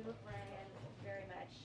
Brian, very much.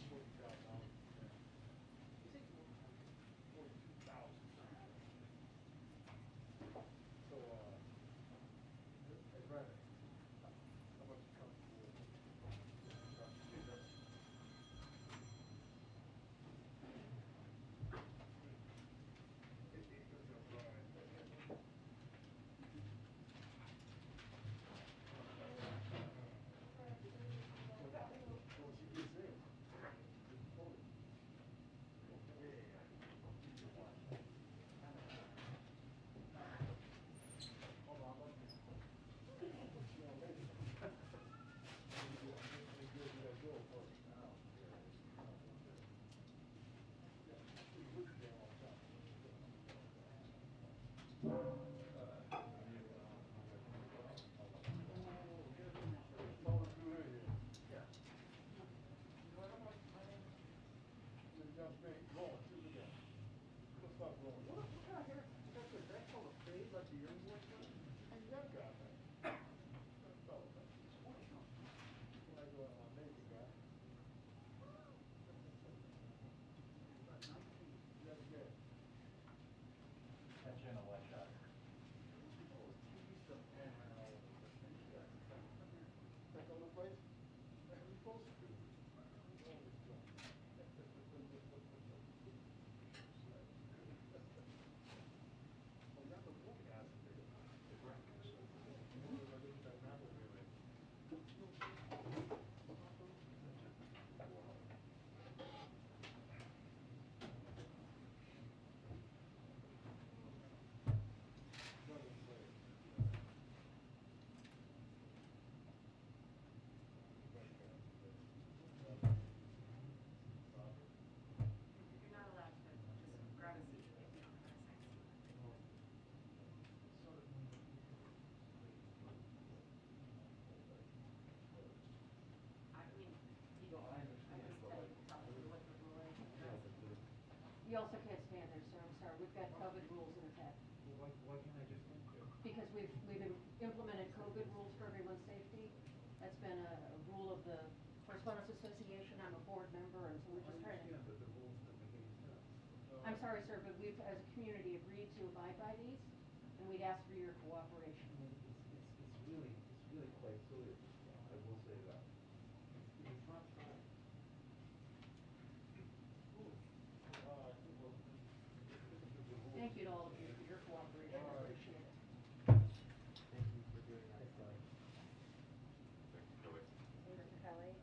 You also can't stand there, sir. I'm sorry. We've got COVID rules in effect. Well, why can't I just stand here? Because we've implemented COVID rules for everyone's safety. That's been a rule of the Correspondents Association. I'm a board member, and so we're just trying to. I understand that the rules don't make any sense. I'm sorry, sir, but we've, as a community, agreed to abide by these, and we'd ask for your cooperation. I mean, it's really quite silly at this point. I will say that. It's not fair. Thank you to all of you for your cooperation. I appreciate it. Thank you for doing that. Mr. Kelly.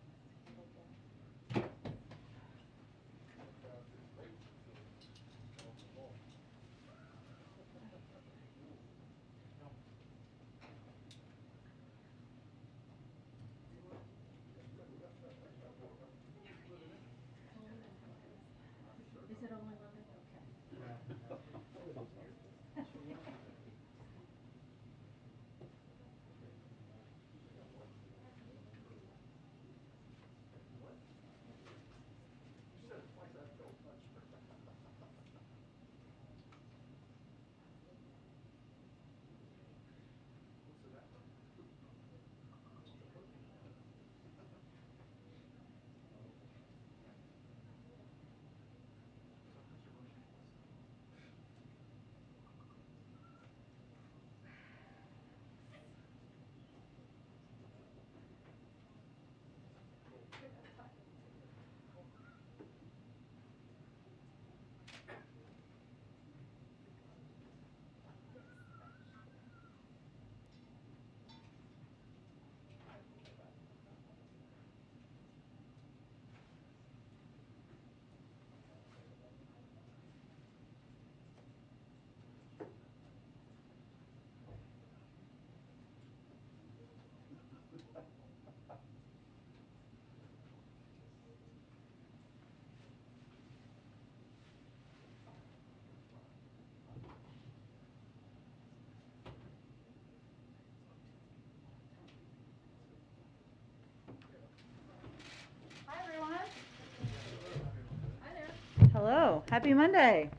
Is it only Monday? Okay. Hello, happy Monday.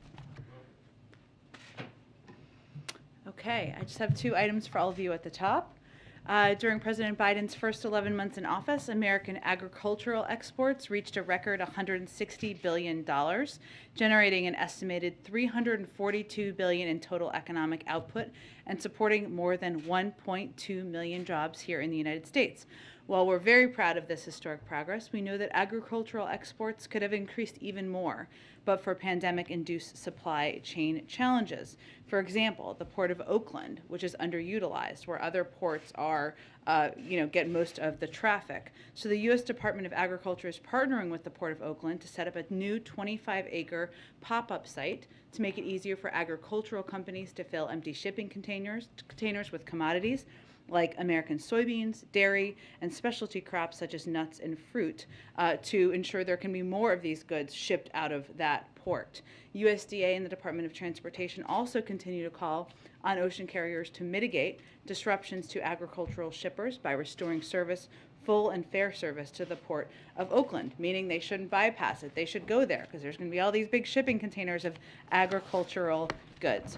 Okay, I just have 2 items for all of you at the top. During President Biden's first 11 months in office, American agricultural exports reached a record $160 billion, generating an estimated $342 billion in total economic output and supporting more than 1.2 million jobs here in the United States. While we're very proud of this historic progress, we know that agricultural exports could have increased even more, but for pandemic-induced supply chain challenges. For example, the Port of Oakland, which is underutilized, where other ports are, get most of the traffic. So the U.S. Department of Agriculture is partnering with the Port of Oakland to set up a new 25-acre pop-up site to make it easier for agricultural companies to fill empty shipping containers with commodities like American soybeans, dairy, and specialty crops such as nuts and fruit to ensure there can be more of these goods shipped out of that port. USDA and the Department of Transportation also continue to call on ocean carriers to mitigate disruptions to agricultural shippers by restoring full and fair service to the Port of Oakland, meaning they shouldn't bypass it. They should go there because there's going to be all these big shipping containers of agricultural goods.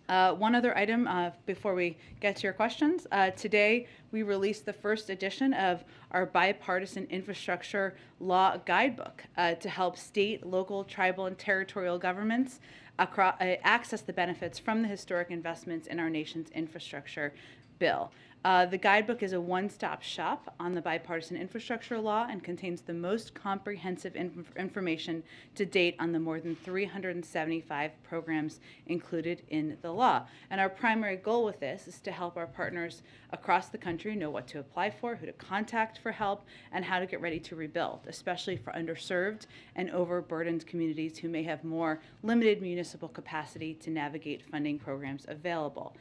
One other item before we get to your questions. Today, we released the first edition of our bipartisan infrastructure law guidebook to help state, local, tribal, and territorial governments access the benefits from the historic investments in our nation's infrastructure bill. The guidebook is a one-stop shop on the bipartisan infrastructure law and contains the most comprehensive information to date on the more than 375 programs included in the law. And our primary goal with this is to help our partners across the country know what to apply for, who to contact for help, and how to get ready to rebuild, especially for underserved and overburdened communities who may have more limited municipal capacity to navigate funding programs available.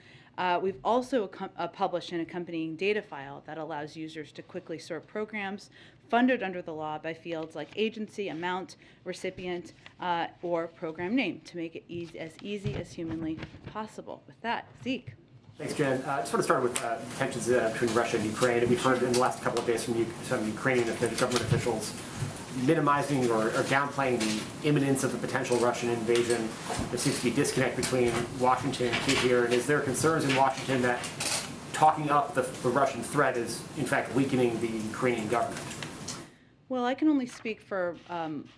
We've also published an accompanying data file that allows users to quickly sort programs funded under the law by fields like agency, amount, recipient, or program name to make it as easy as humanly possible. With that, Zeke. Thanks, Jen. I just want to start with tensions between Russia and Ukraine. We've heard in the last couple of days from some Ukrainian government officials minimizing or downplaying the imminence of a potential Russian invasion. There seems to be a disconnect between Washington and Kyiv here. And is there concerns in Washington that talking up the Russian threat is, in fact, weakening the Ukrainian government? Well, I can only speak for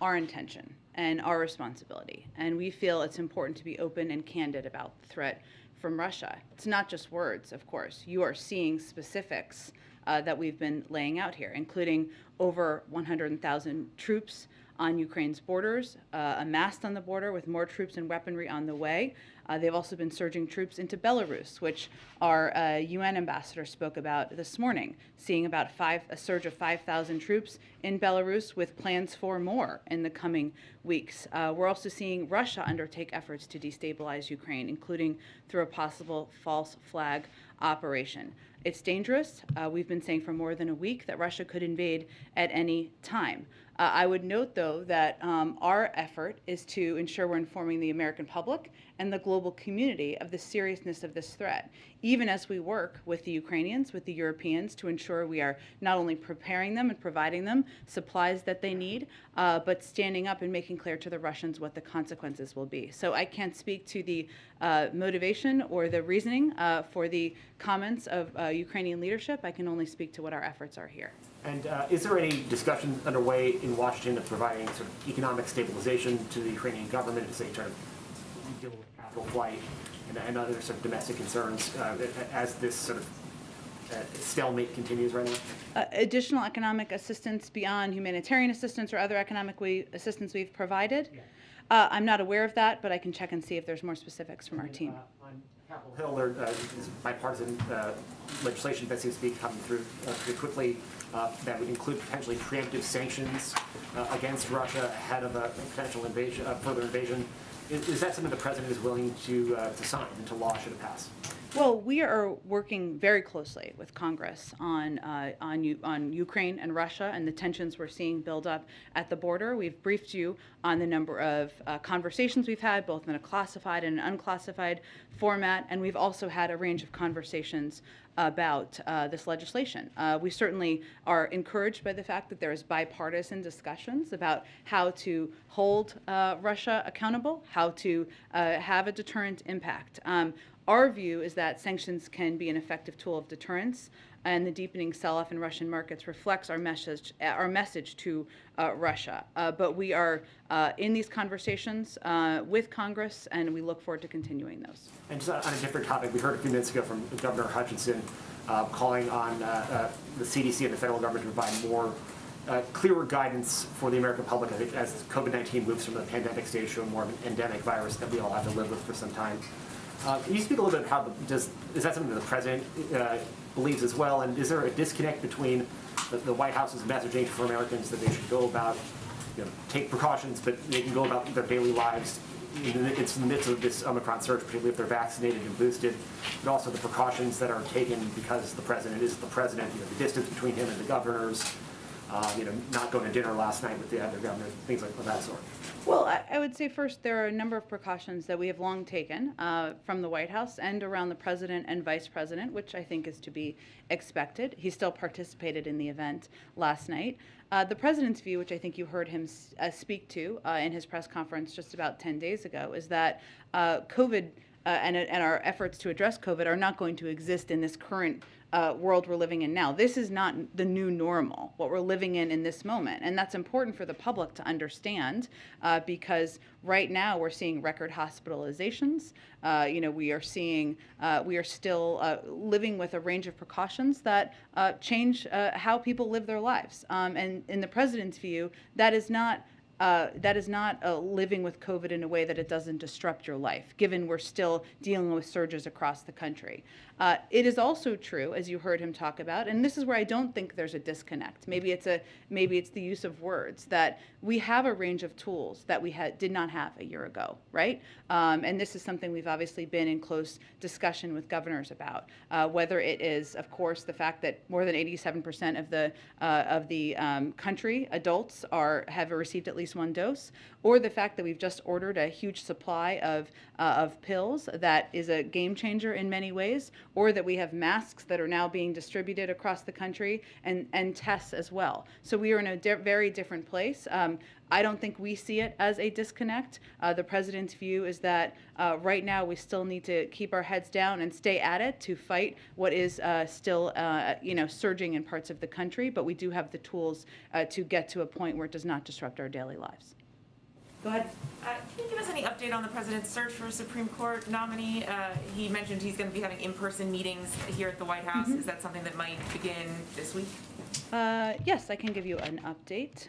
our intention and our responsibility. And we feel it's important to be open and candid about the threat from Russia. It's not just words, of course. You are seeing specifics that we've been laying out here, including over 100,000 troops on Ukraine's borders, amassed on the border with more troops and weaponry on the way. They've also been surging troops into Belarus, which our UN ambassador spoke about this morning, seeing about a surge of 5,000 troops in Belarus with plans for more in the coming weeks. We're also seeing Russia undertake efforts to destabilize Ukraine, including through a possible false flag operation. It's dangerous. We've been saying for more than a week that Russia could invade at any time. I would note, though, that our effort is to ensure we're informing the American public and the global community of the seriousness of this threat, even as we work with the Ukrainians, with the Europeans, to ensure we are not only preparing them and providing them supplies that they need, but standing up and making clear to the Russians what the consequences will be. So I can't speak to the motivation or the reasoning for the comments of Ukrainian leadership. I can only speak to what our efforts are here. And is there any discussion underway in Washington of providing sort of economic stabilization to the Ukrainian government to say try to deal with capital flight and other sort of domestic concerns as this sort of stalemate continues right now? Additional economic assistance beyond humanitarian assistance or other economic assistance we've provided? Yeah. I'm not aware of that, but I can check and see if there's more specifics from our team. On Capitol Hill, there is bipartisan legislation that seems to be coming through pretty quickly that would include potentially preemptive sanctions against Russia ahead of a potential invasion, further invasion. Is that something the president is willing to sign into law should it pass? Well, we are working very closely with Congress on Ukraine and Russia and the tensions we're seeing build up at the border. We've briefed you on the number of conversations we've had, both in a classified and an unclassified format, and we've also had a range of conversations about this legislation. We certainly are encouraged by the fact that there is bipartisan discussions about how to hold Russia accountable, how to have a deterrent impact. Our view is that sanctions can be an effective tool of deterrence, and the deepening sell-off in Russian markets reflects our message to Russia. But we are in these conversations with Congress, and we look forward to continuing those. And just on a different topic, we heard a few minutes ago from Governor Hutchinson calling on the CDC and the federal government to provide more clearer guidance for the American public, I think, as COVID-19 moves from the pandemic stage to a more endemic virus that we all have to live with for some time. Can you speak a little bit how is that something that the president believes as well? And is there a disconnect between the White House's messaging for Americans that they should go about, take precautions, but they can go about their daily lives in the midst of this Omicron surge, particularly if they're vaccinated and boosted, but also the precautions that are taken because the president is the president, the distance between him and the governors, not going to dinner last night with the other governors, things like that sort. Well, I would say first there are a number of precautions that we have long taken from the White House and around the president and vice president, which I think is to be expected. He still participated in the event last night. The president's view, which I think you heard him speak to in his press conference just about 10 days ago, is that COVID and our efforts to address COVID are not going to exist in this current world we're living in now. This is not the new normal, what we're living in this moment. And that's important for the public to understand because right now we're seeing record hospitalizations. We are still living with a range of precautions that change how people live their lives. And in the president's view, that is not living with COVID in a way that it doesn't disrupt your life, given we're still dealing with surges across the country. It is also true, as you heard him talk about, and this is where I don't think there's a disconnect. Maybe it's the use of words, that we have a range of tools that we did not have a year ago, right? And this is something we've obviously been in close discussion with governors about. Whether it is, of course, the fact that more than 87% of the country adults have received at least one dose, or the fact that we've just ordered a huge supply of pills that is a game changer in many ways, or that we have masks that are now being distributed across the country and tests as well. So we are in a very different place. I don't think we see it as a disconnect. The president's view is that right now we still need to keep our heads down and stay at it to fight what is still surging in parts of the country, but we do have the tools to get to a point where it does not disrupt our daily lives. Go ahead. Can you give us any update on the president's search for a Supreme Court nominee? He mentioned he's going to be having in-person meetings here at the White House. Mm-hmm. Is that something that might begin this week? Yes, I can give you an update.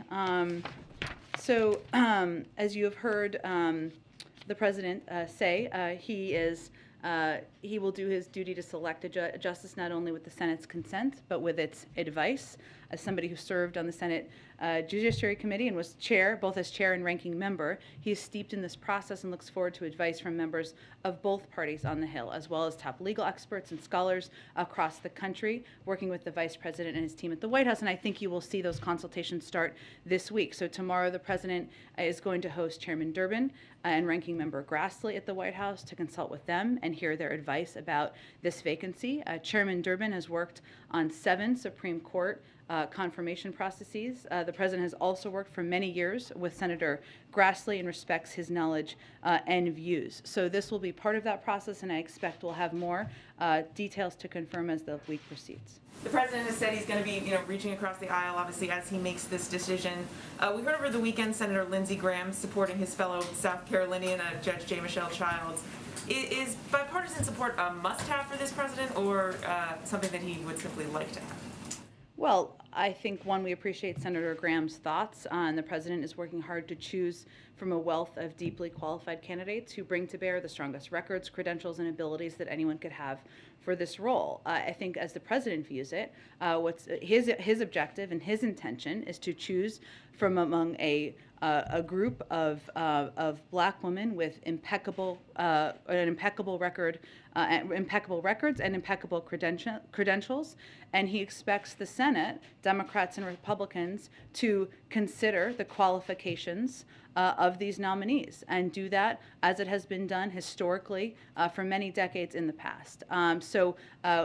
As you have heard the president say, he will do his duty to select a justice not only with the Senate's consent, but with its advice. As somebody who served on the Senate Judiciary Committee and was both as chair and ranking member, he is steeped in this process and looks forward to advice from members of both parties on the Hill, as well as top legal experts and scholars across the country, working with the vice president and his team at the White House. And I think you will see those consultations start this week. So tomorrow, the president is going to host Chairman Durbin and ranking member Grassley at the White House to consult with them and hear their advice about this vacancy. Chairman Durbin has worked on 7 Supreme Court confirmation processes. The president has also worked for many years with Senator Grassley and respects his knowledge and views. So this will be part of that process, and I expect we'll have more details to confirm as the week proceeds. The president has said he's going to be, reaching across the aisle, obviously, as he makes this decision. We heard over the weekend Senator Lindsey Graham supporting his fellow South Carolinian, Judge J. Michelle Childs. Is bipartisan support a must-have for this president, or something that he would simply like to have? Well, I think, one, we appreciate Senator Graham's thoughts, and the president is working hard to choose from a wealth of deeply qualified candidates who bring to bear the strongest records, credentials, and abilities that anyone could have for this role. I think, as the president views it, what's his objective and his intention is to choose from among a group of Black women with impeccable records and impeccable credentials, and he expects the Senate, Democrats and Republicans, to consider the qualifications of these nominees and do that as it has been done historically for many decades in the past. So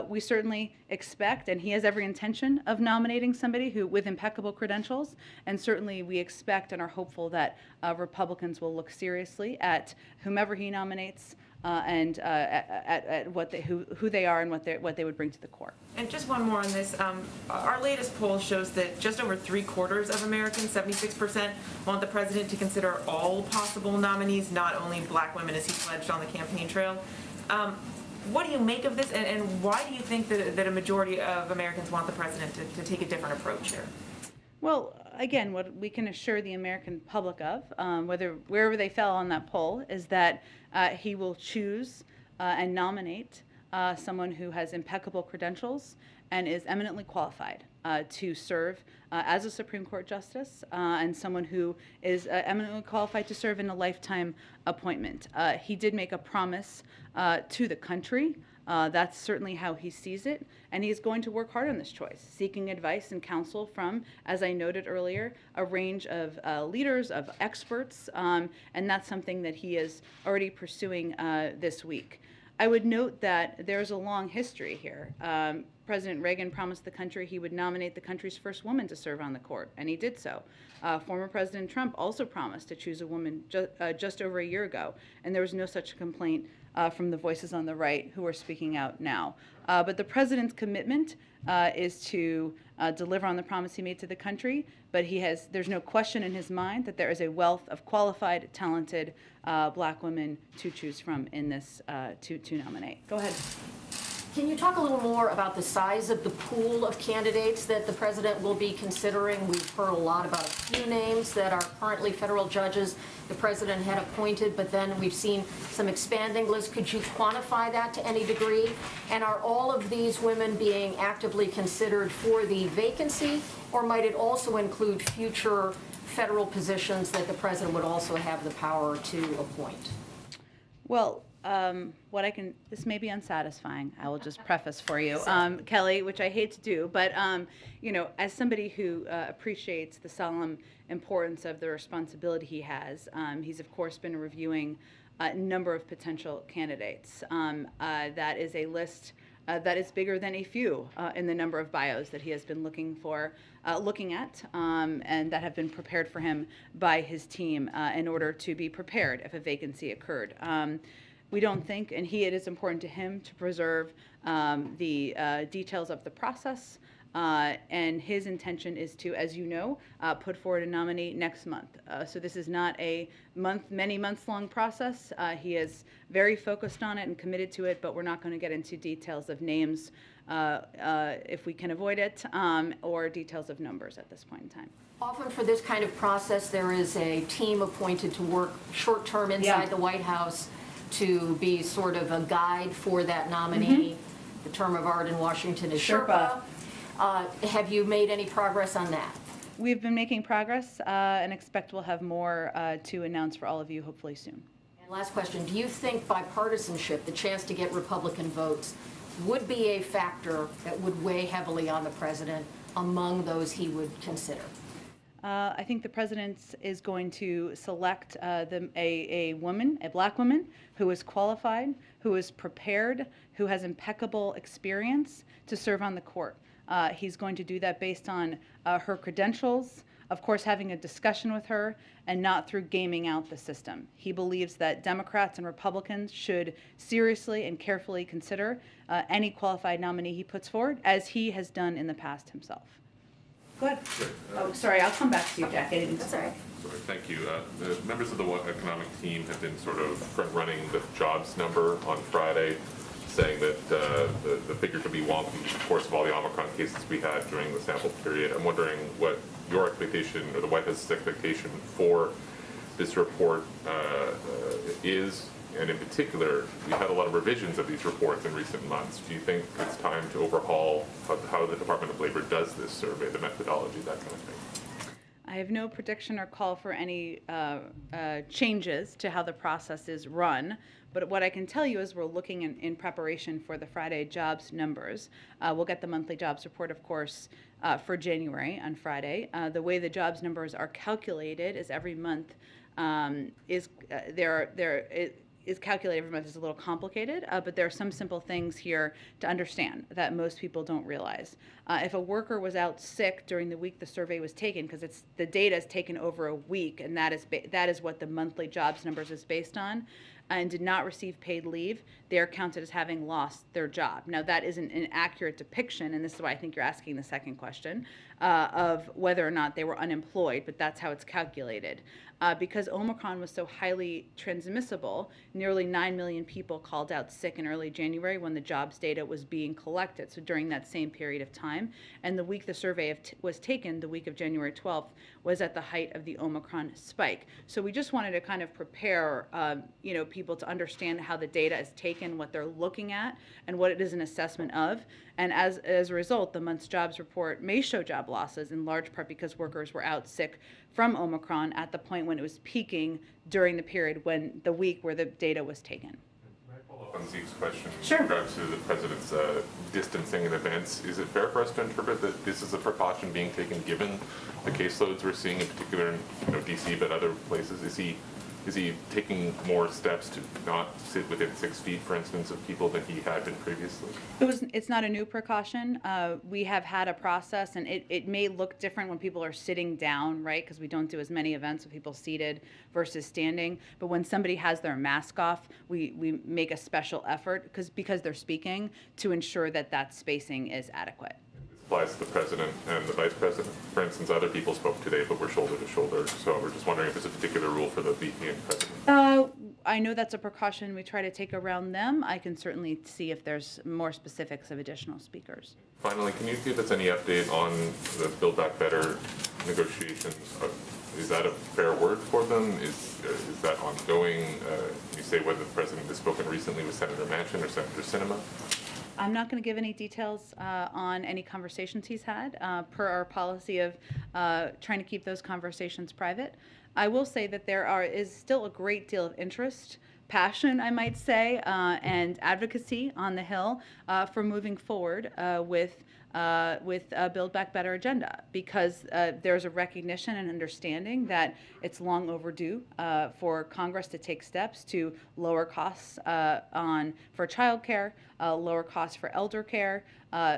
we certainly expect, and he has every intention of nominating somebody with impeccable credentials, and certainly we expect and are hopeful that Republicans will look seriously at whomever he nominates at who they are and what they would bring to the court. And just one more on this. Our latest poll shows that just over 3/4 of Americans, 76%, want the president to consider all possible nominees, not only black women, as he pledged on the campaign trail. What do you make of this, and why do you think that a majority of Americans want the president to take a different approach here? Well, again, what we can assure the American public of, wherever they fell on that poll, is that he will choose and nominate someone who has impeccable credentials and is eminently qualified to serve as a Supreme Court justice, and someone who is eminently qualified to serve in a lifetime appointment. He did make a promise to the country. That's certainly how he sees it, and he's going to work hard on this choice, seeking advice and counsel from, as I noted earlier, a range of leaders, of experts, and that's something that he is already pursuing this week. I would note that there's a long history here. President Reagan promised the country he would nominate the country's first woman to serve on the court, and he did so. Former President Trump also promised to choose a woman just over a year ago, and there was no such complaint from the voices on the right who are speaking out now. But the president's commitment is to deliver on the promise he made to the country, but there's no question in his mind that there is a wealth of qualified, talented black women to choose from in this to nominate. Go ahead. Can you talk a little more about the size of the pool of candidates that the president will be considering? We've heard a lot about a few names that are currently federal judges the president had appointed, but then we've seen some expanding lists. Could you quantify that to any degree? And are all of these women being actively considered for the vacancy, or might it also include future federal positions that the president would also have the power to appoint? Well, this may be unsatisfying, I will just preface for you, Kelly, which I hate to do, but, as somebody who appreciates the solemn importance of the responsibility he has, he's of course been reviewing a number of potential candidates. That is a list that is bigger than a few in the number of bios that he has been looking at, and that have been prepared for him by his team in order to be prepared if a vacancy occurred. We don't think, and it is important to him to preserve the details of the process, and his intention is to, as you know, put forward a nominee next month. So this is not a many months long process. He is very focused on it and committed to it, but we're not going to get into details of names if we can avoid it, or details of numbers at this point in time. Often for this kind of process, there is a team appointed to work short-term inside the White House to be sort of a guide for that nominee. The term of art in Washington is Sherpa. Have you made any progress on that? We've been making progress and expect we'll have more to announce for all of you hopefully soon. And last question, do you think bipartisanship, the chance to get Republican votes, would be a factor that would weigh heavily on the president among those he would consider? I think the president is going to select a black woman who is qualified, who is prepared, who has impeccable experience to serve on the court. He's going to do that based on her credentials, of course having a discussion with her, and not through gaming out the system. He believes that Democrats and Republicans should seriously and carefully consider any qualified nominee he puts forward, as he has done in the past himself. Go ahead. Oh, sorry, I'll come back to you, Jack. That's all right. Sorry, thank you. The members of the economic team have been sort of front-running the jobs number on Friday, saying that the figure could be wonky, of course, of all the Omicron cases we had during the sample period. I'm wondering what your expectation, or the White House's expectation for this report is, and in particular, we've had a lot of revisions of these reports in recent months. Do you think it's time to overhaul how the Department of Labor does this survey, the methodology, that kind of thing? I have no prediction or call for any changes to how the process is run, but what I can tell you is we're looking in preparation for the Friday jobs numbers. We'll get the monthly jobs report, of course, for January on Friday. The way the jobs numbers are calculated is every month is calculated every month is a little complicated, but there are some simple things here to understand that most people don't realize. If a worker was out sick during the week the survey was taken, because the data is taken over a week, and that is what the monthly jobs numbers is based on, and did not receive paid leave, they are counted as having lost their job. Now, that isn't an accurate depiction, and this is why I think you're asking the second question, of whether or not they were unemployed, but that's how it's calculated. Because Omicron was so highly transmissible, nearly 9 million people called out sick in early January when the jobs data was being collected, so during that same period of time. And the week the survey was taken, the week of January 12th, was at the height of the Omicron spike. So we just wanted to kind of prepare people to understand how the data is taken, what they're looking at, and what it is an assessment of. And as a result, the month's jobs report may show job losses, in large part because workers were out sick from Omicron at the point when it was peaking during the period when the week where the data was taken. May I follow up on Zeke's question Sure. in regards to the president's distancing in events? Is it fair for us to interpret that this is a precaution being taken given the caseloads we're seeing, in particular in DC, but other places? Is he taking more steps to not sit within 6 feet, for instance, of people than he had been previously? It's not a new precaution. We have had a process, and it may look different when people are sitting down, right? Because we don't do as many events with people seated versus standing. But when somebody has their mask off, we make a special effort because they're speaking to ensure that that spacing is adequate. Applies to the president and the vice president. For instance, other people spoke today, but we're shoulder to shoulder. So we're just wondering if there's a particular rule for the VP and president. I know that's a precaution we try to take around them. I can certainly see if there's more specifics of additional speakers. Finally, can you give us any update on the Build Back Better negotiations? Is that a fair word for them? Is that ongoing? Can you say whether the president has spoken recently with Senator Manchin or Senator Sinema? I'm not going to give any details on any conversations he's had, per our policy of trying to keep those conversations private. I will say that there is still a great deal of interest, passion, I might say, and advocacy on the Hill for moving forward with a Build Back Better agenda, because there's a recognition and understanding that it's long overdue for Congress to take steps to lower costs for childcare, lower costs for elder care,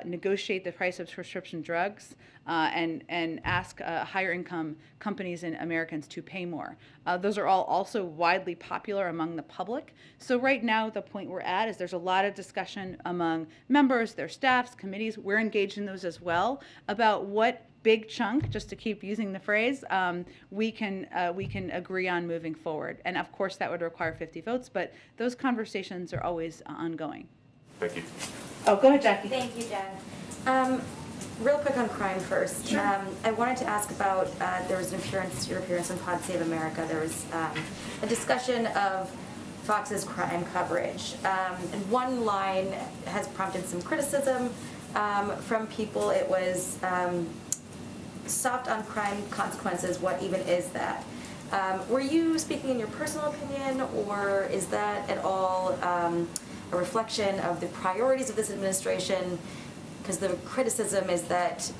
negotiate the price of prescription drugs, and ask higher income companies and Americans to pay more. Those are all also widely popular among the public. So right now, the point we're at is there's a lot of discussion among members, their staffs, committees. We're engaged in those as well about what big chunk, just to keep using the phrase, we can agree on moving forward. And of course, that would require 50 votes, but those conversations are always ongoing. Thank you. Oh, go ahead, Jackie. Thank you, Jen. Real quick on crime first. Sure. I wanted to ask about, there was your appearance on Pod Save America. There was a discussion of Fox's crime coverage. And one line has prompted some criticism from people. It was soft on crime consequences. What even is that? Were you speaking in your personal opinion, or is that at all a reflection of the priorities of this administration? Because the criticism is that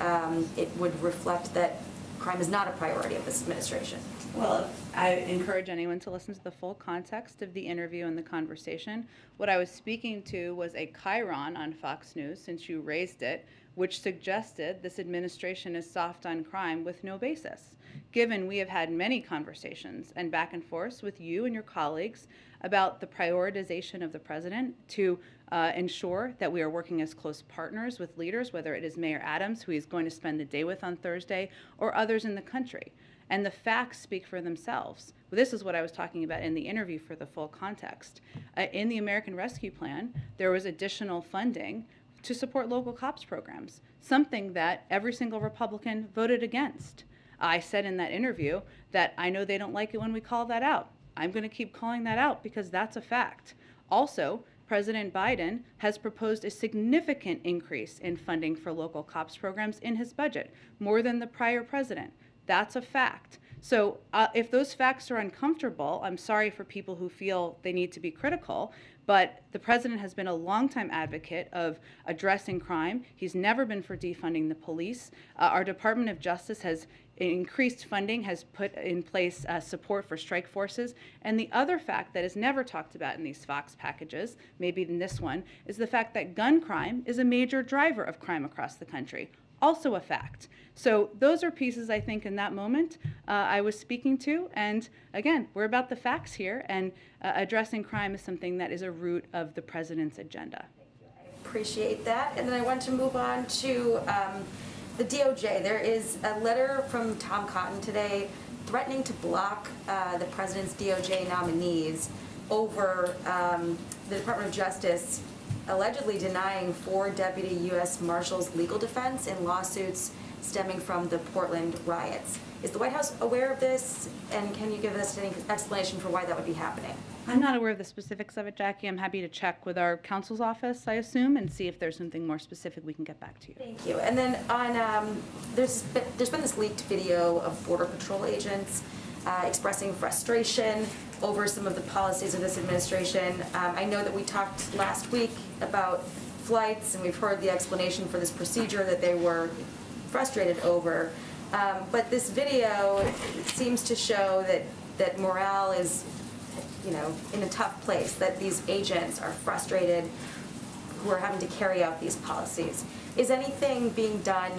it would reflect that crime is not a priority of this administration. Well, I encourage anyone to listen to the full context of the interview and the conversation. What I was speaking to was a chyron on Fox News, since you raised it, which suggested this administration is soft on crime with no basis, given we have had many conversations and back and forth with you and your colleagues about the prioritization of the president to ensure that we are working as close partners with leaders, whether it is Mayor Adams, who he's going to spend the day with on Thursday, or others in the country. And the facts speak for themselves. Well, this is what I was talking about in the interview for the full context. In the American Rescue Plan, there was additional funding to support local cops programs, something that every single Republican voted against. I said in that interview that I know they don't like it when we call that out. I'm going to keep calling that out because that's a fact. Also, President Biden has proposed a significant increase in funding for local cops programs in his budget, more than the prior president. That's a fact. So if those facts are uncomfortable, I'm sorry for people who feel they need to be critical, but the president has been a longtime advocate of addressing crime. He's never been for defunding the police. Our Department of Justice has increased funding, has put in place support for strike forces. And the other fact that is never talked about in these Fox packages, maybe in this one, is the fact that gun crime is a major driver of crime across the country. also a fact. So those are pieces, I think, in that moment I was speaking to. And again, we're about the facts here, and addressing crime is something that is a root of the president's agenda. Appreciate that. And then I want to move on to the DOJ. There is a letter from Tom Cotton today threatening to block the president's DOJ nominees over the Department of Justice allegedly denying 4 deputy U.S. Marshals legal defense in lawsuits stemming from the Portland riots. Is the White House aware of this, and can you give us any explanation for why that would be happening? I'm not aware of the specifics of it, Jackie. I'm happy to check with our counsel's office, I assume, and see if there's something more specific we can get back to you. Thank you. And then on, there's been this leaked video of Border Patrol agents expressing frustration over some of the policies of this administration. I know that we talked last week about flights, and we've heard the explanation for this procedure that they were frustrated over. But this video seems to show that morale is, in a tough place, that these agents are frustrated who are having to carry out these policies. Is anything being done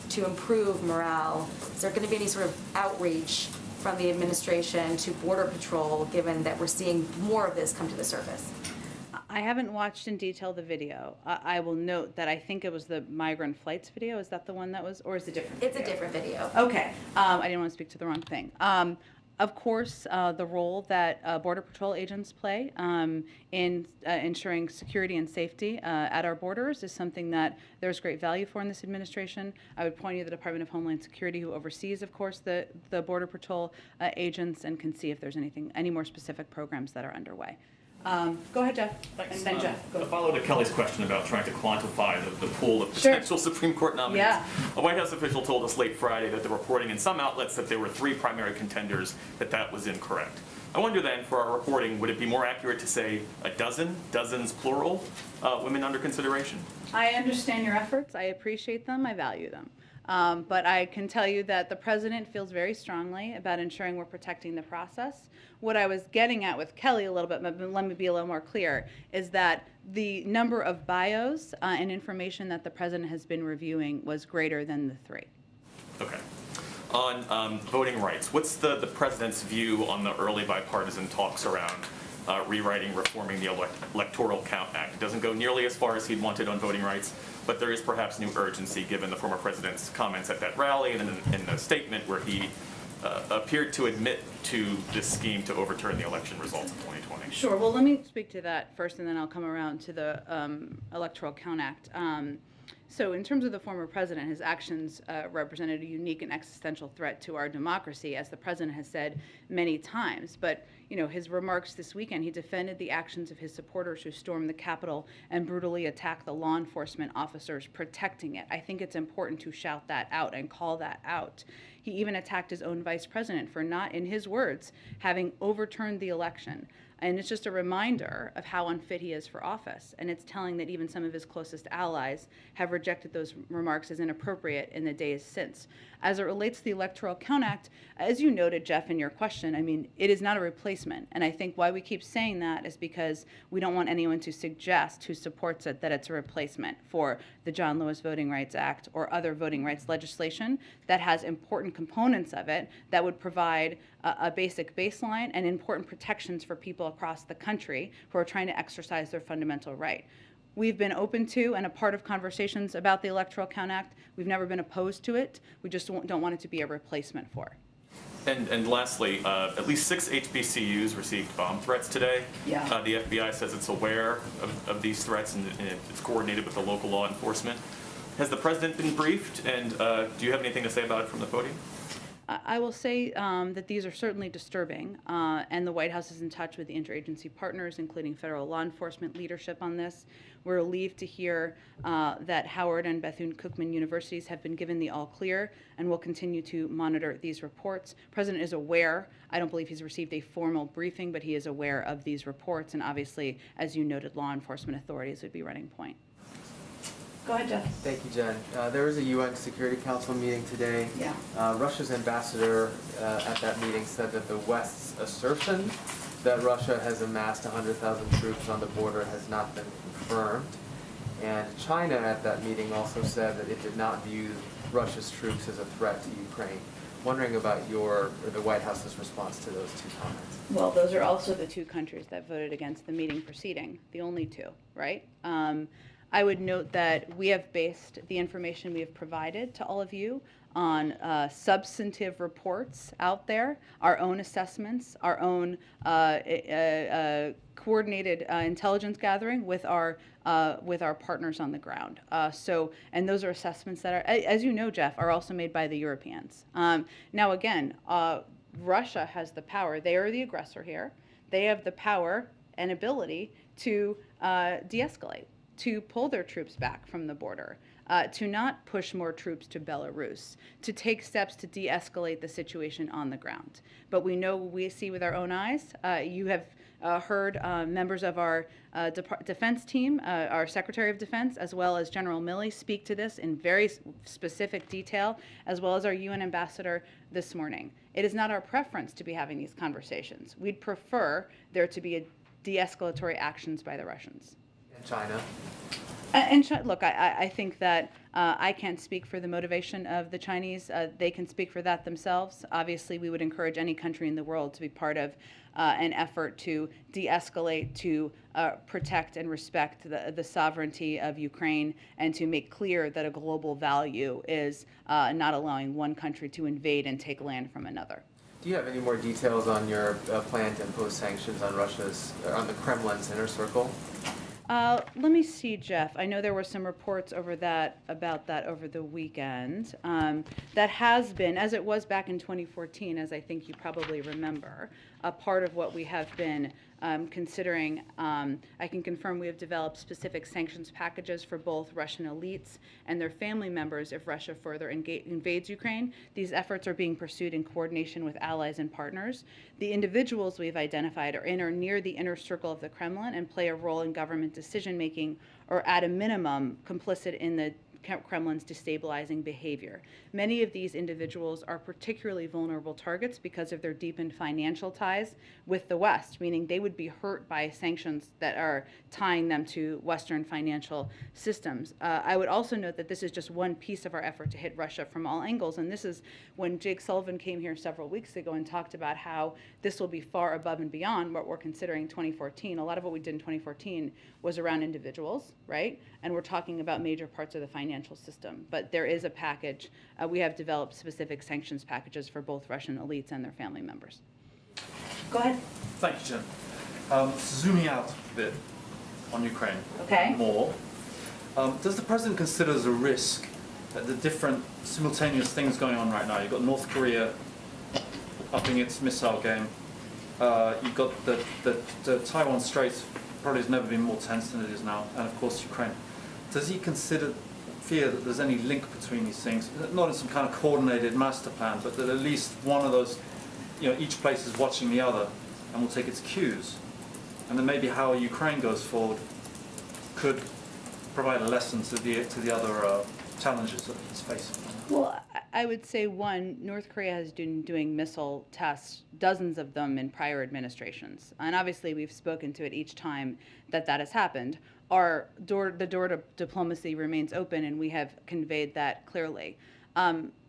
to improve morale? Is there going to be any sort of outreach from the administration to Border Patrol, given that we're seeing more of this come to the surface? I haven't watched in detail the video. I will note that I think it was the migrant flights video. Is that the one that was, or is it different? It's a different video. Okay. I didn't want to speak to the wrong thing. Of course, the role that Border Patrol agents play in ensuring security and safety at our borders is something that there's great value for in this administration. I would point you to the Department of Homeland Security, who oversees, of course, the Border Patrol agents, and can see if there's any more specific programs that are underway. Go ahead, Jeff. Thanks. And then Jeff. Go. A follow to Kelly's question about trying to quantify the pool of potential Supreme Court nominees. Yeah. A White House official told us late Friday that the reporting in some outlets that there were 3 primary contenders, that was incorrect. I wonder then, for our reporting, would it be more accurate to say a dozen, dozens plural, women under consideration? I understand your efforts. I appreciate them. I value them. But I can tell you that the president feels very strongly about ensuring we're protecting the process. What I was getting at with Kelly a little bit, but let me be a little more clear, is that the number of bios and information that the president has been reviewing was greater than the 3. Okay. On voting rights, what's the president's view on the early bipartisan talks around rewriting, reforming the Electoral Count Act? It doesn't go nearly as far as he'd wanted on voting rights, but there is perhaps new urgency given the former president's comments at that rally and in the statement where he appeared to admit to this scheme to overturn the election results of 2020. Sure. Well, let me speak to that first, and then I'll come around to the Electoral Count Act. So in terms of the former president, his actions represented a unique and existential threat to our democracy, as the president has said many times. But, his remarks this weekend, he defended the actions of his supporters who stormed the Capitol and brutally attacked the law enforcement officers protecting it. I think it's important to shout that out and call that out. He even attacked his own vice president for not, in his words, having overturned the election. And it's just a reminder of how unfit he is for office. And it's telling that even some of his closest allies have rejected those remarks as inappropriate in the days since. As it relates to the Electoral Count Act, as you noted, Jeff, in your question, it is not a replacement. And I think why we keep saying that is because we don't want anyone to suggest who supports it that it's a replacement for the John Lewis Voting Rights Act or other voting rights legislation that has important components of it that would provide a basic baseline and important protections for people across the country who are trying to exercise their fundamental right. We've been open to and a part of conversations about the Electoral Count Act. We've never been opposed to it. We just don't want it to be a replacement for. And lastly, at least 6 HBCUs received bomb threats today. Yeah. The FBI says it's aware of these threats and it's coordinated with the local law enforcement. Has the president been briefed, and do you have anything to say about it from the podium? I will say that these are certainly disturbing, and the White House is in touch with the interagency partners, including federal law enforcement leadership on this. We're relieved to hear that Howard and Bethune-Cookman universities have been given the all clear and will continue to monitor these reports. The president is aware. I don't believe he's received a formal briefing, but he is aware of these reports, and obviously, as you noted, law enforcement authorities would be running point. Go ahead, Jeff. Thank you, Jen. There was a UN Security Council meeting today. Yeah. Russia's ambassador at that meeting said that the West's assertion that Russia has amassed 100,000 troops on the border has not been confirmed. And China at that meeting also said that it did not view Russia's troops as a threat to Ukraine. Wondering about the White House's response to those two comments. Well, those are also the two countries that voted against the meeting proceeding, the only two, right? I would note that we have based the information we have provided to all of you on substantive reports out there, our own assessments, our own coordinated intelligence gathering with our partners on the ground. And those are assessments that are, as you know, Jeff, are also made by the Europeans. Now, again, Russia has the power. They are the aggressor here. They have the power and ability to de-escalate, to pull their troops back from the border, to not push more troops to Belarus, to take steps to de-escalate the situation on the ground. But we see with our own eyes. You have heard members of our defense team, our Secretary of Defense, as well as General Milley speak to this in very specific detail, as well as our UN ambassador this morning. It is not our preference to be having these conversations. We'd prefer there to be de-escalatory actions by the Russians. And China? Look, I think that I can't speak for the motivation of the Chinese. They can speak for that themselves. Obviously, we would encourage any country in the world to be part of an effort to de-escalate, to protect and respect the sovereignty of Ukraine, and to make clear that a global value is not allowing one country to invade and take land from another. Do you have any more details on your plan to impose sanctions on on the Kremlin's inner circle? Let me see, Jeff. I know there were some reports about that over the weekend. That has been, as it was back in 2014, as I think you probably remember, a part of what we have been considering. I can confirm we have developed specific sanctions packages for both Russian elites and their family members if Russia further invades Ukraine. These efforts are being pursued in coordination with allies and partners. The individuals we've identified are in or near the inner circle of the Kremlin and play a role in government decision-making, or at a minimum, complicit in the Kremlin's destabilizing behavior. Many of these individuals are particularly vulnerable targets because of their deepened financial ties with the West, meaning they would be hurt by sanctions that are tying them to Western financial systems. I would also note that this is just one piece of our effort to hit Russia from all angles, and this is when Jake Sullivan came here several weeks ago and talked about how this will be far above and beyond what we're considering 2014. A lot of what we did in 2014 was around individuals, right? And we're talking about major parts of the financial system. But there is a package. We have developed specific sanctions packages for both Russian elites and their family members. Go ahead. Thank you, Jen. Zooming out a bit on Ukraine Okay. more, does the president consider as a risk that the different simultaneous things going on right now? You've got North Korea upping its missile game. You've got the Taiwan Strait probably has never been more tense than it is now, and of course Ukraine. Does he fear that there's any link between these things? Not in some kind of coordinated master plan, but that at least one of those, each place is watching the other and will take its cues. And then maybe how Ukraine goes forward could provide a lesson to the other challenges that it's facing. Well, I would say, one, North Korea has been doing missile tests, dozens of them in prior administrations. And obviously we've spoken to it each time that has happened. The door to diplomacy remains open, and we have conveyed that clearly.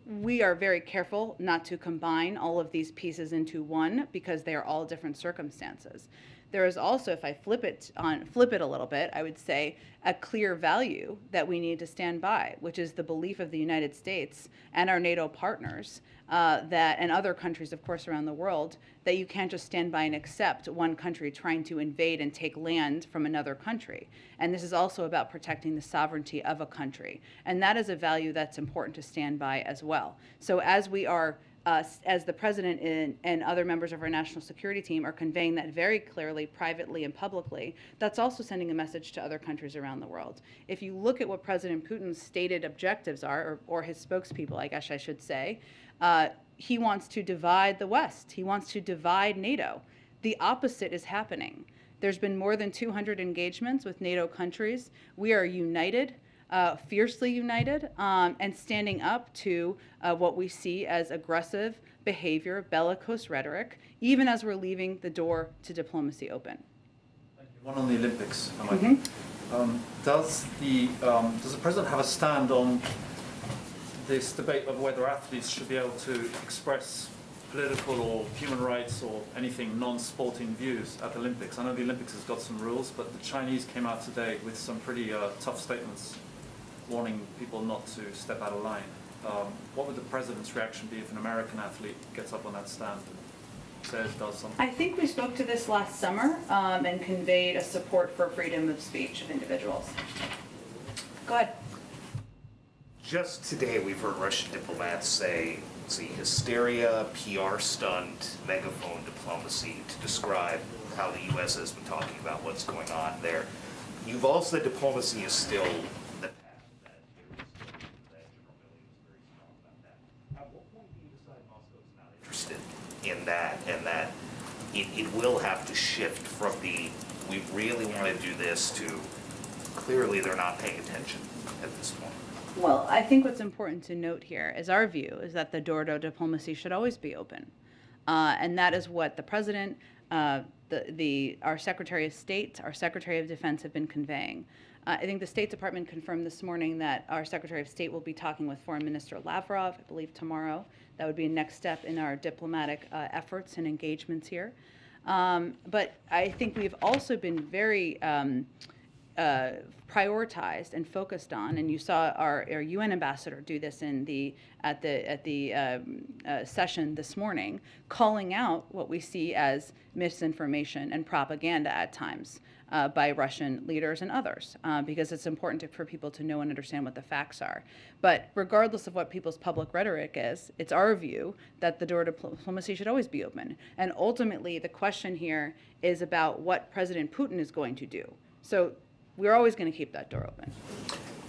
We are very careful not to combine all of these pieces into one, because they are all different circumstances. There is also, if I flip it a little bit, I would say a clear value that we need to stand by, which is the belief of the United States and our NATO partners and other countries, of course, around the world, that you can't just stand by and accept one country trying to invade and take land from another country. And this is also about protecting the sovereignty of a country. And that is a value that's important to stand by as well. So as we are as the president and other members of our national security team are conveying that very clearly, privately and publicly, that's also sending a message to other countries around the world. If you look at what President Putin's stated objectives are, or his spokespeople, I guess I should say, he wants to divide the West. He wants to divide NATO. The opposite is happening. There's been more than 200 engagements with NATO countries. We are united. Fiercely united, and standing up to what we see as aggressive behavior, bellicose rhetoric, even as we're leaving the door to diplomacy open. One on the Olympics, if I might. Does the president have a stand on this debate of whether athletes should be able to express political or human rights or anything non-sporting views at the Olympics? I know the Olympics has got some rules, but the Chinese came out today with some pretty tough statements warning people not to step out of line. What would the president's reaction be if an American athlete gets up on that stand and says, does something? I think we spoke to this last summer and conveyed a support for freedom of speech of individuals. Go ahead. Just today, we've heard Russian diplomats say it's a hysteria, PR stunt, megaphone diplomacy to describe how the U.S. has been talking about what's going on there. You've also said diplomacy is still the path that there is still that General Milley was very strong about that. At what point do you decide Moscow is not interested in that, and that it will have to shift from the we really want to do this to clearly they're not paying attention at this point? Well, I think what's important to note here is our view is that the door to diplomacy should always be open. And that is what the president, our Secretary of State, our Secretary of Defense have been conveying. I think the State Department confirmed this morning that our Secretary of State will be talking with Foreign Minister Lavrov, I believe tomorrow. That would be a next step in our diplomatic efforts and engagements here. But I think we've also been very prioritized and focused on, and you saw our UN ambassador do this at the session this morning, calling out what we see as misinformation and propaganda at times by Russian leaders and others, because it's important for people to know and understand what the facts are. But regardless of what people's public rhetoric is, it's our view that the door to diplomacy should always be open. And ultimately, the question here is about what President Putin is going to do. So we're always going to keep that door open.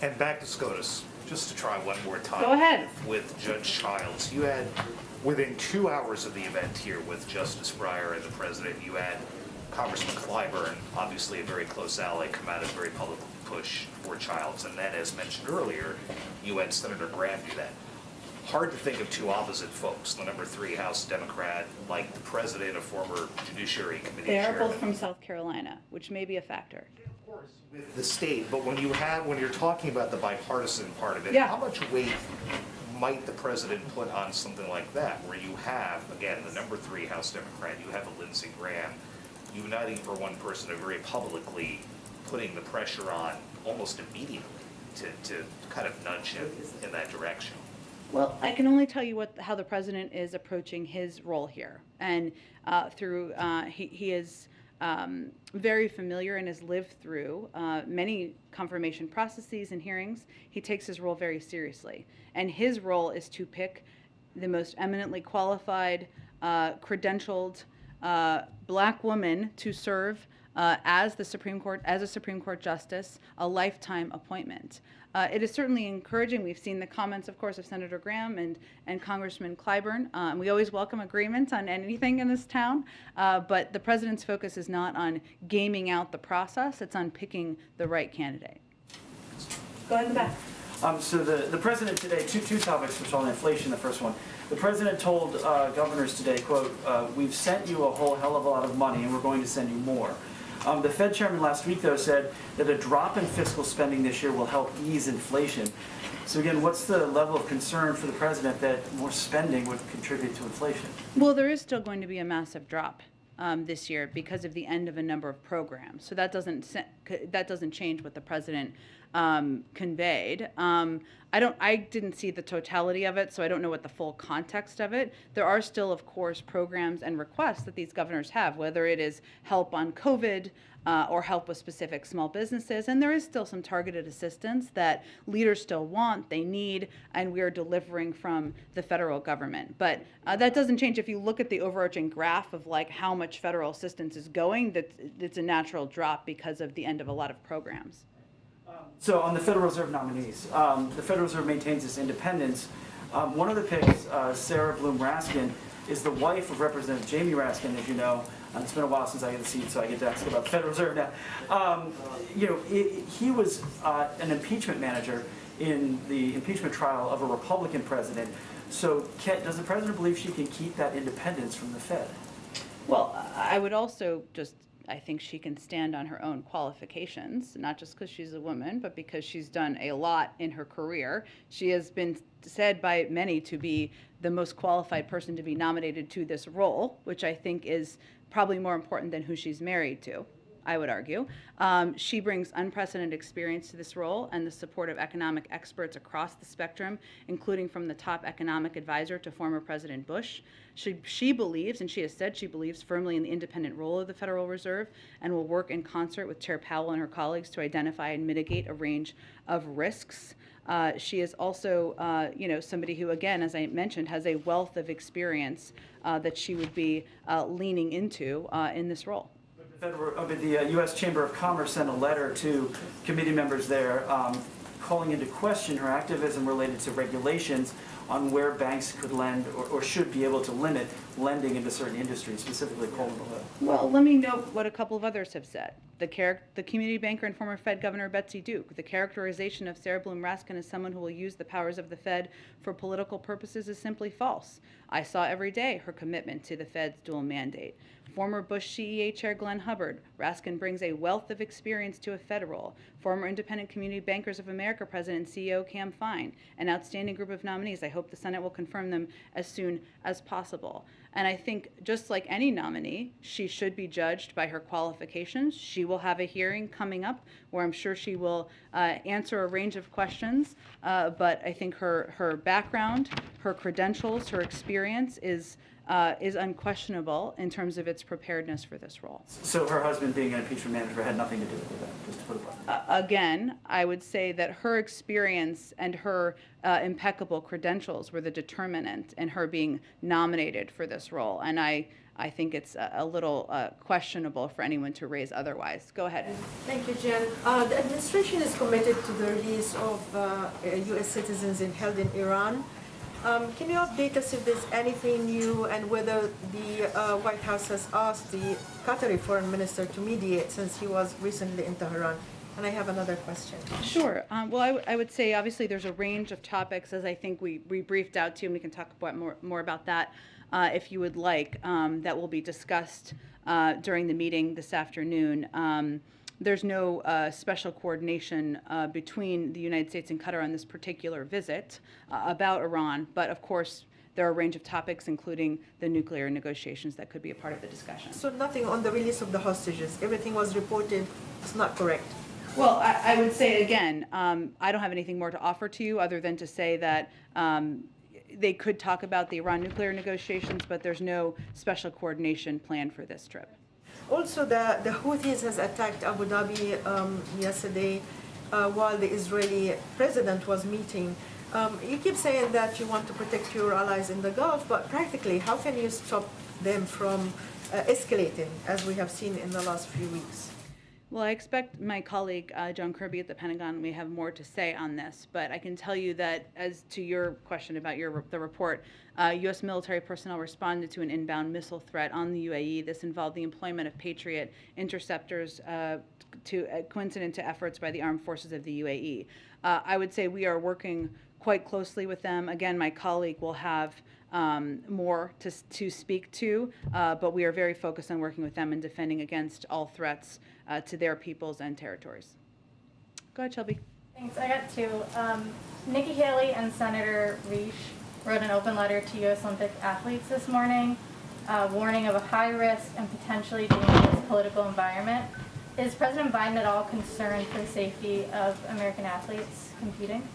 And back to SCOTUS, just to try one more time. Go ahead. With Judge Childs, you had, within 2 hours of the event here with Justice Breyer and the President, you had Congressman Clyburn, obviously a very close ally, come out and very publicly push for Childs. And then, as mentioned earlier, you had Senator Graham do that. Hard to think of two opposite folks. The number 3 House Democrat, like the President, a former Judiciary Committee They are chairman. both from South Carolina, which may be a factor. Of course, with the state, but when you're talking about the bipartisan part of it, Yeah. how much weight might the president put on something like that, where you have, again, the number 3 House Democrat, you have a Lindsey Graham, uniting for one person to very publicly putting the pressure on almost immediately to kind of nudge him in that direction? Well, I can only tell you how the president is approaching his role here, and he is very familiar and has lived through many confirmation processes and hearings. He takes his role very seriously, and his role is to pick the most eminently qualified, credentialed Black woman to serve as a Supreme Court justice, a lifetime appointment. It is certainly encouraging. We've seen the comments, of course, of Senator Graham and Congressman Clyburn. We always welcome agreement on anything in this town, but the president's focus is not on gaming out the process. It's on picking the right candidate. Go ahead in the back. So the president today, two topics, which on inflation, the first one. The president told governors today, quote, we've sent you a whole hell of a lot of money and we're going to send you more. The Fed chairman last week, though, said that a drop in fiscal spending this year will help ease inflation. So again, what's the level of concern for the president that more spending would contribute to inflation? Well, there is still going to be a massive drop this year because of the end of a number of programs. So that doesn't change what the president conveyed. I didn't see the totality of it, so I don't know what the full context of it. There are still, of course, programs and requests that these governors have, whether it is help on COVID or help with specific small businesses. And there is still some targeted assistance that leaders still want, they need, and we are delivering from the federal government. But that doesn't change. If you look at the overarching graph of like how much federal assistance is going, it's a natural drop because of the end of a lot of programs. So on the Federal Reserve nominees, the Federal Reserve maintains its independence. One of the picks, Sarah Bloom Raskin, is the wife of Representative Jamie Raskin, as you know. It's been a while since I get the seat, so I get to ask about the Federal Reserve now. He was an impeachment manager in the impeachment trial of a Republican president. So does the president believe she can keep that independence from the Fed? Well, I would also just I think she can stand on her own qualifications, not just because she's a woman, but because she's done a lot in her career. She has been said by many to be the most qualified person to be nominated to this role, which I think is probably more important than who she's married to, I would argue. She brings unprecedented experience to this role and the support of economic experts across the spectrum, including from the top economic advisor to former President Bush. She believes, and she has said she believes firmly in the independent role of the Federal Reserve and will work in concert with Chair Powell and her colleagues to identify and mitigate a range of risks. She is also, somebody who, again, as I mentioned, has a wealth of experience that she would be leaning into in this role. The U.S. Chamber of Commerce sent a letter to committee members there calling into question her activism related to regulations on where banks could lend or should be able to limit lending into certain industries, specifically coal and oil. Well, let me note what a couple of others have said. The community banker and former Fed Governor Betsy Duke. The characterization of Sarah Bloom Raskin as someone who will use the powers of the Fed for political purposes is simply false. I saw every day her commitment to the Fed's dual mandate. Former Bush CEA Chair Glenn Hubbard. Raskin brings a wealth of experience to a Fed role. Former Independent Community Bankers of America President and CEO Cam Fine. An outstanding group of nominees. I hope the Senate will confirm them as soon as possible. And I think just like any nominee, she should be judged by her qualifications. She will have a hearing coming up where I'm sure she will answer a range of questions. But I think her background, her credentials, her experience is unquestionable in terms of its preparedness for this role. So her husband being an impeachment manager had nothing to do with that, just to put it bluntly. Again, I would say that her experience and her impeccable credentials were the determinant in her being nominated for this role. And I think it's a little questionable for anyone to raise otherwise. Go ahead. Thank you, Jen. The administration is committed to the release of U.S. citizens held in Iran. Can you update us if there's anything new and whether the White House has asked the Qatari foreign minister to mediate since he was recently in Tehran? And I have another question. Sure. Well, I would say obviously there's a range of topics, as I think we briefed out to you, and we can talk about more about that if you would like, that will be discussed during the meeting this afternoon. There's no special coordination between the United States and Qatar on this particular visit about Iran, but of course there are a range of topics, including the nuclear negotiations, that could be a part of the discussion. So nothing on the release of the hostages. Everything was reported. It's not correct. Well, I would say again, I don't have anything more to offer to you other than to say that they could talk about the Iran nuclear negotiations, but there's no special coordination planned for this trip. Also, the Houthis has attacked Abu Dhabi yesterday while the Israeli president was meeting. You keep saying that you want to protect your allies in the Gulf, but practically, how can you stop them from escalating, as we have seen in the last few weeks? Well, I expect my colleague, John Kirby at the Pentagon, may have more to say on this, but I can tell you that as to your question about the report, U.S. military personnel responded to an inbound missile threat on the UAE. This involved the employment of Patriot interceptors coincident to efforts by the armed forces of the UAE. I would say we are working quite closely with them. Again, my colleague will have more to speak to, but we are very focused on working with them and defending against all threats to their peoples and territories. Go ahead, Shelby. Thanks. I got two. Nikki Haley and Senator Reich wrote an open letter to U.S. Olympic athletes this morning, warning of a high-risk and potentially dangerous political environment. Is President Biden at all concerned for the safety of American athletes competing?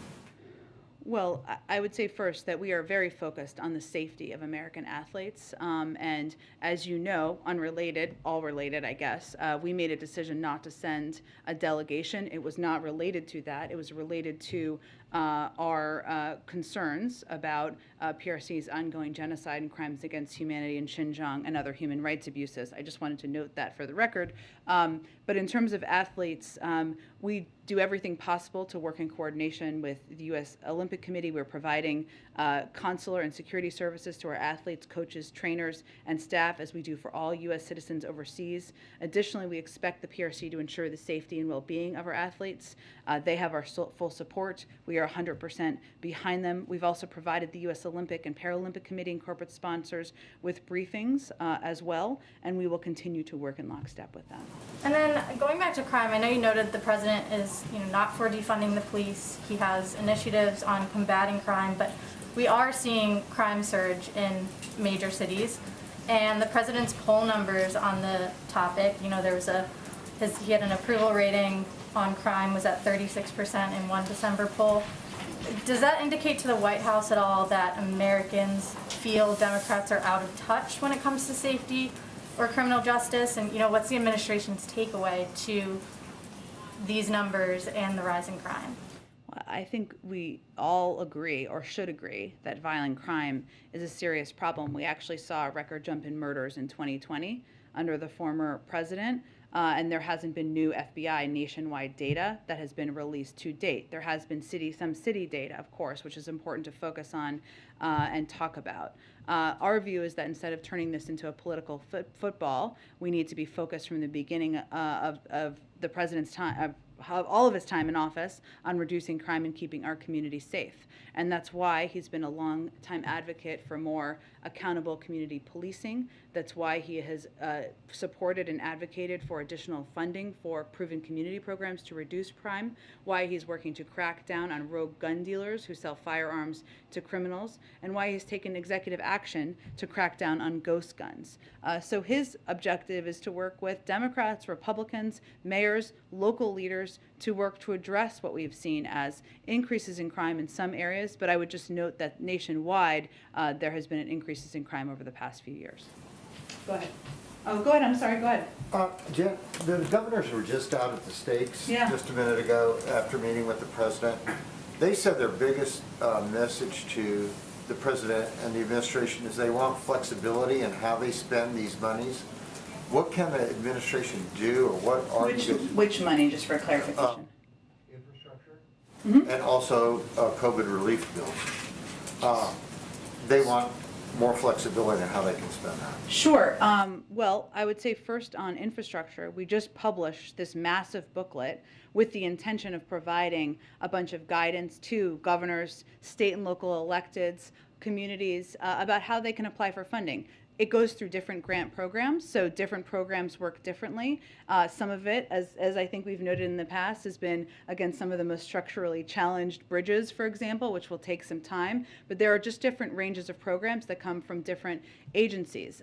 Well, I would say first that we are very focused on the safety of American athletes. And as you know, unrelated, all related, I guess, we made a decision not to send a delegation. It was not related to that. It was related to our concerns about PRC's ongoing genocide and crimes against humanity in Xinjiang and other human rights abuses. I just wanted to note that for the record. But in terms of athletes, we do everything possible to work in coordination with the U.S. Olympic Committee. We're providing consular and security services to our athletes, coaches, trainers, and staff, as we do for all U.S. citizens overseas. Additionally, we expect the PRC to ensure the safety and well-being of our athletes. They have our full support. We are 100% behind them. We've also provided the U.S. Olympic and Paralympic Committee and corporate sponsors with briefings as well, and we will continue to work in lockstep with them. And then going back to crime, I know you noted the president is, not for defunding the police. He has initiatives on combating crime, but we are seeing crime surge in major cities. And the president's poll numbers on the topic, there was he had an approval rating on crime was at 36% in one December poll. Does that indicate to the White House at all that Americans feel Democrats are out of touch when it comes to safety or criminal justice? And, what's the administration's takeaway to these numbers and the rise in crime? I think we all agree, or should agree, that violent crime is a serious problem. We actually saw a record jump in murders in 2020 under the former president, and there hasn't been new FBI nationwide data that has been released to date. There has been some city data, of course, which is important to focus on and talk about. Our view is that instead of turning this into a political football, we need to be focused from the beginning of the president's time, of all of his time in office, on reducing crime and keeping our community safe. And that's why he's been a long-time advocate for more accountable community policing. That's why he has supported and advocated for additional funding for proven community programs to reduce crime, why he's working to crack down on rogue gun dealers who sell firearms to criminals, and why he's taken executive action to crack down on ghost guns. So his objective is to work with Democrats, Republicans, mayors, local leaders to work to address what we've seen as increases in crime in some areas, but I would just note that nationwide there has been an increases in crime over the past few years. Go ahead. Oh, go ahead, I'm sorry, go ahead. Jen, the governors were just out at the stakes just a minute ago after meeting with the president. They said their biggest message to the president and the administration is they want flexibility in how they spend these monies. What can the administration do, or what are Which money, just for clarification? Infrastructure, and also COVID relief bills. They want more flexibility in how they can spend that. Sure. Well, I would say first on infrastructure, we just published this massive booklet with the intention of providing a bunch of guidance to governors, state and local electeds, communities about how they can apply for funding. It goes through different grant programs, so different programs work differently. Some of it, as I think we've noted in the past, has been against some of the most structurally challenged bridges, for example, which will take some time. But there are just different ranges of programs that come from different agencies.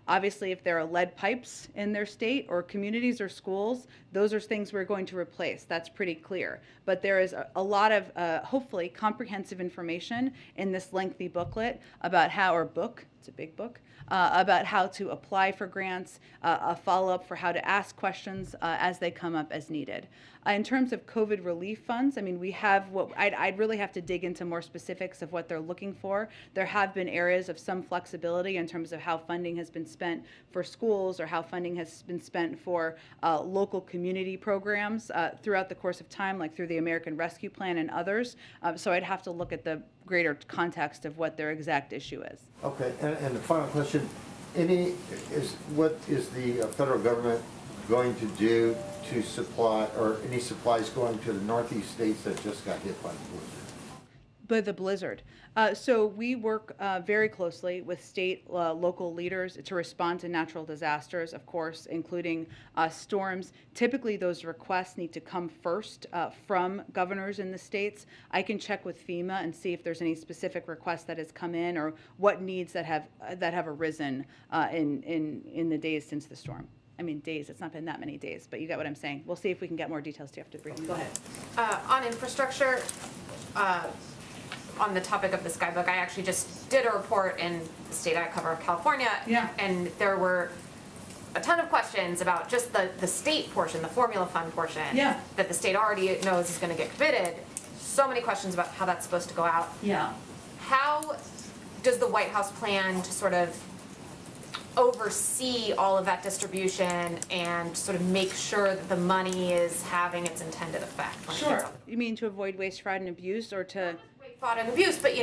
Obviously, if there are lead pipes in their state or communities or schools, those are things we're going to replace. That's pretty clear. But there is a lot of, hopefully, comprehensive information in this lengthy booklet about how, or book, it's a big book, about how to apply for grants, a follow-up for how to ask questions as they come up as needed. In terms of COVID relief funds, I mean, we have what I'd really have to dig into more specifics of what they're looking for. There have been areas of some flexibility in terms of how funding has been spent for schools or how funding has been spent for local community programs throughout the course of time, like through the American Rescue Plan and others. So I'd have to look at the greater context of what their exact issue is. Okay, and the final question, what is the federal government going to do to supply, or any supplies going to the Northeast states that just got hit by the blizzard? By the blizzard. So we work very closely with state, local leaders to respond to natural disasters, of course, including storms. Typically, those requests need to come first from governors in the states. I can check with FEMA and see if there's any specific request that has come in or what needs that have arisen in the days since the storm. I mean, days, it's not been that many days, but you get what I'm saying. We'll see if we can get more details to you after the briefing. Go ahead. On infrastructure, on the topic of this guidebook, I actually just did a report in the state I cover of California. Yeah. And there were a ton of questions about just the state portion, the formula fund portion. Yeah. That the state already knows is going to get committed. So many questions about how that's supposed to go out. Yeah. How does the White House plan to sort of oversee all of that distribution and sort of make sure that the money is having its intended effect? Sure. You mean to avoid waste, fraud, and abuse, or to? fraud and abuse, but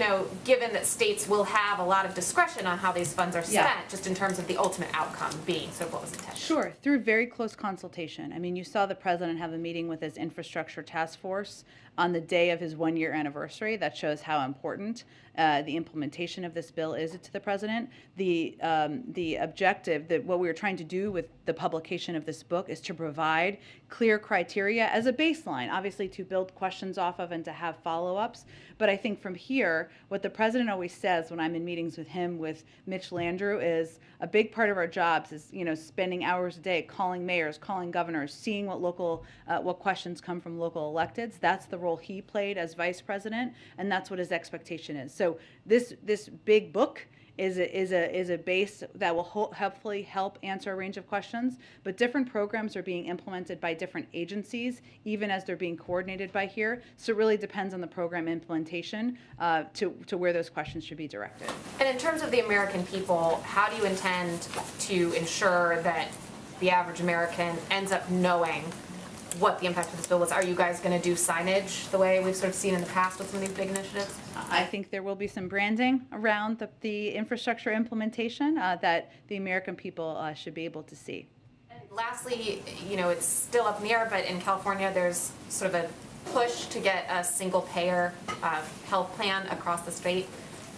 given that states will have a lot of discretion on how these funds are spent, Yeah. just in terms of the ultimate outcome being sort of what was intended. Sure, through very close consultation. I mean, you saw the president have a meeting with his infrastructure task force on the day of his one-year anniversary. That shows how important the implementation of this bill is to the president. The objective, that what we were trying to do with the publication of this book, is to provide clear criteria as a baseline, obviously to build questions off of and to have follow-ups. But I think from here, what the president always says when I'm in meetings with him, with Mitch Landrieu, is a big part of our jobs is, spending hours a day calling mayors, calling governors, seeing what questions come from local electeds. That's the role he played as vice president, and that's what his expectation is. So this big book is a base that will hopefully help answer a range of questions, but different programs are being implemented by different agencies, even as they're being coordinated by here. So it really depends on the program implementation to where those questions should be directed. And in terms of the American people, how do you intend to ensure that the average American ends up knowing what the impact of this bill was? Are you guys going to do signage the way we've sort of seen in the past with some of these big initiatives? I think there will be some branding around the infrastructure implementation that the American people should be able to see. And lastly, it's still up in the air, but in California, there's sort of a push to get a single payer health plan across the state.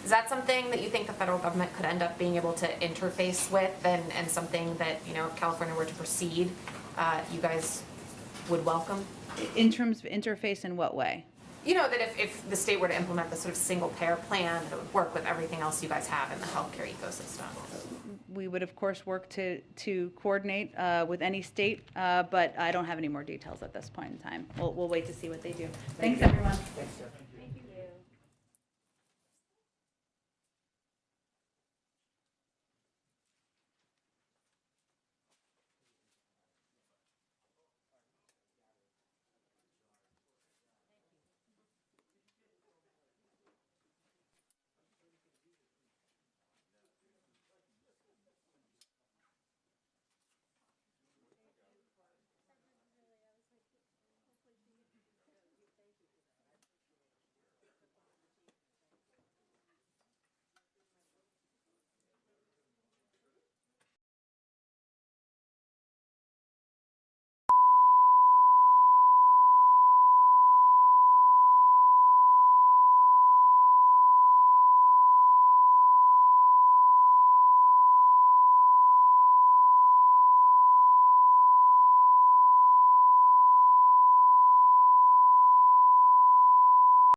Is that something that you think the federal government could end up being able to interface with, and something that, if California were to proceed, you guys would welcome? In terms of interface, in what way? That if the state were to implement this sort of single payer plan, that would work with everything else you guys have in the healthcare ecosystem. We would, of course, work to coordinate with any state, but I don't have any more details at this point in time. We'll wait to see what they do. Thanks, everyone. Thanks, Stephanie.